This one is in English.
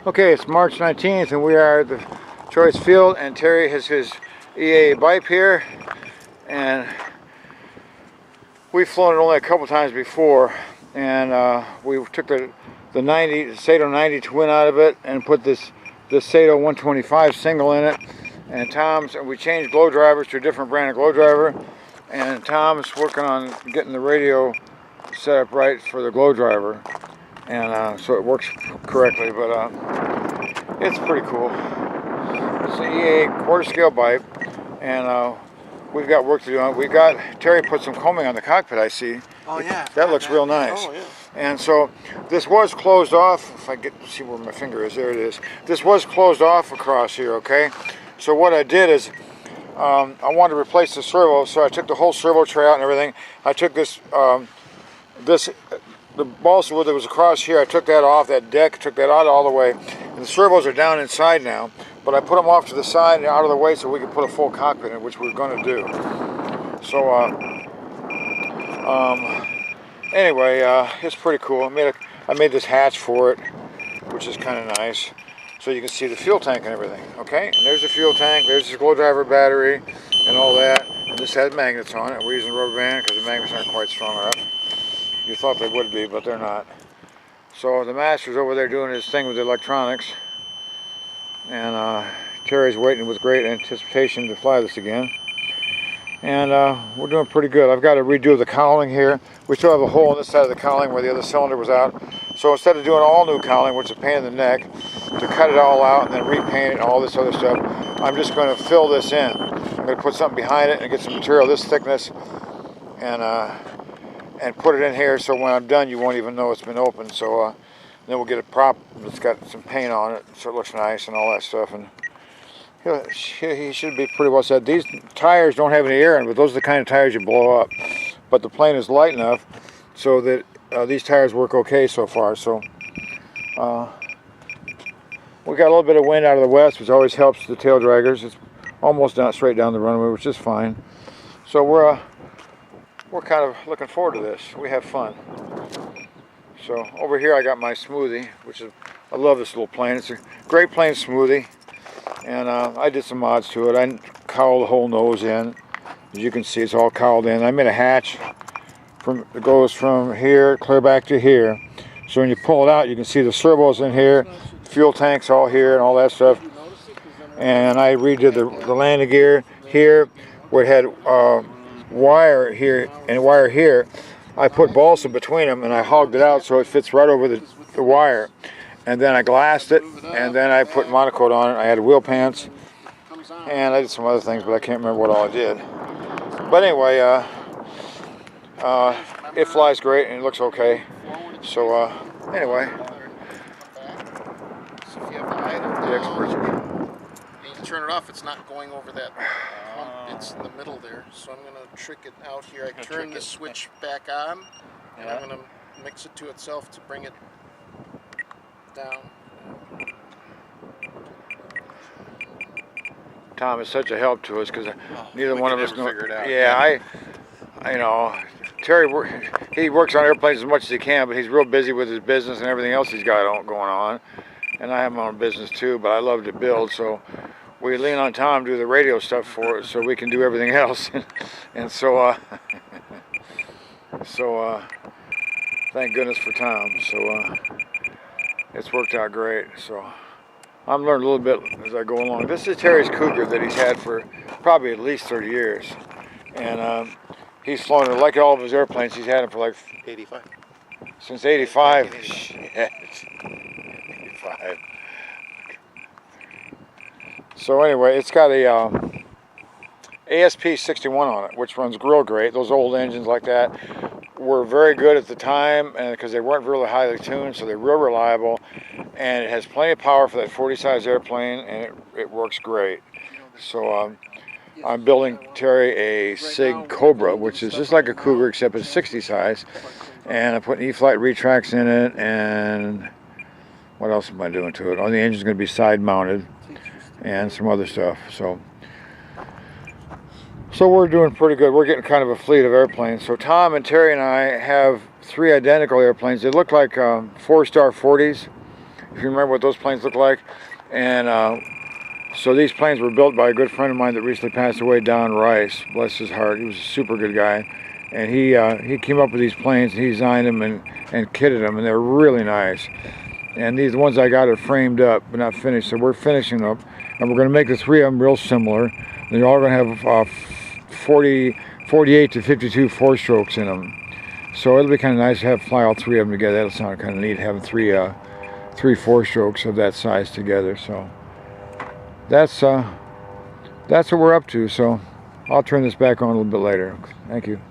Okay, it's March 19th and we are at the Choice Field, and Terry has his EAA Bipe here, and we've flown it only a couple times before, and we took the Sato 90 twin out of it and put this Sato 125 single in it, and we changed glow drivers to a different brand of glow driver, and Tom's working on getting the radio set up right for the glow driver, and so it works correctly, but it's pretty cool. It's an EAA quarter scale Bipe, and we've got work to do on it. Terry put some combing on the cockpit, I see. Oh yeah. That looks real nice. Oh yeah. And so this was closed off. If I get to see where my finger is, there it is. This was closed off across here, okay? So what I did is, I wanted to replace the servo, so I took the whole servo tray out and everything. I took the balsa wood that was across here, I took that off, that deck, took that out all the way. And the servos are down inside now, but I put them off to the side and out of the way so we could put a full cockpit in, which we're going to do. So, anyway, it's pretty cool. I made this hatch for it, which is kind of nice. So you can see the fuel tank and everything, okay? And there's the fuel tank, there's the glow driver battery and all that. And this has magnets on it. We're using rubber band because the magnets aren't quite strong enough. You thought they would be, but they're not. So the master's over there doing his thing with the electronics. And Terry's waiting with great anticipation to fly this again. And we're doing pretty good. I've got to redo the cowling here. We still have a hole on this side of the cowling where the other cylinder was out. So instead of doing all new cowling, which is a pain in the neck, to cut it all out and then repaint it and all this other stuff, I'm just going to fill this in. I'm going to put something behind it and get some material this thickness and put it in here, so when I'm done you won't even know it's been opened. So then we'll get a prop that's got some paint on it so it looks nice and all that stuff, and he should be pretty well set. These tires don't have any air in, but those are the kind of tires you blow up. But the plane is light enough so that these tires work okay so far. So we got a little bit of wind out of the west, which always helps the tail draggers. It's almost not straight down the runway, which is fine. So we're kind of looking forward to this. We have fun. So over here I got my smoothie, which is, I love this little plane. It's a great plane smoothie, and I did some mods to it. I cowled the whole nose in. As you can see, it's all cowled in. I made a hatch that goes from here clear back to here. So when you pull it out, you can see the servos in here, fuel tanks all here, and all that stuff. And I redid the landing gear here, where it had wire here and wire here. I put balsa between them and I hogged it out so it fits right over the wire. And then I glassed it, and then I put monocoat on it. I had wheel pants, and I did some other things, but I can't remember what all I did. But anyway, it flies great and it looks okay. So anyway, So if you have the idle the experts are... and you turn it off, it's not going over that pump. It's in the middle there. So I'm going to trick it out here. I turn the switch back on, and I'm going to mix it to itself to bring it down. Tom is such a help to us because neither one of us know. Figure it out. Yeah, you know, Terry, he works on airplanes as much as he can, but he's real busy with his business and everything else he's got going on. And I have my own business too, but I love to build, so we lean on Tom to do the radio stuff for us, so we can do everything else. And so, thank goodness for Tom. So it's worked out great. So I'm learning a little bit as I go along. This is Terry's Cougar that he's had for probably at least 30 years, and he's flown it like all of his airplanes. He's had them for like 85. Since 85. Shit. 85. So anyway, it's got a ASP 61 on it, which runs real great. Those old engines like that were very good at the time, and because they weren't really highly tuned, so they're real reliable, and it has plenty of power for that 40 size airplane, and it works great. So I'm building Terry a Sig Cobra, which is just like a Cougar except it's 60 size, and I'm putting E-Flight retracts in it, and what else am I doing to it? Oh, the engine's going to be side mounted and some other stuff. So we're doing pretty good. We're getting kind of a fleet of airplanes. So Tom and Terry and I have 3 identical airplanes. They look like 4-star 40s, if you remember what those planes look like. And so these planes were built by a good friend of mine that recently passed away, Don Rice, bless his heart. He was a super good guy. And he came up with these planes, and he designed them and kitted them, and they're really nice. And these ones I got are framed up, but not finished, so we're finishing them up. And we're going to make the 3 of them real similar. They're all going to have 48 to 52 4-strokes in them. So it'll be kind of nice to fly all 3 of them together. That'll sound kind of neat, having three 4-strokes of that size together. So that's what we're up to. So I'll turn this back on a little bit later. Thank you.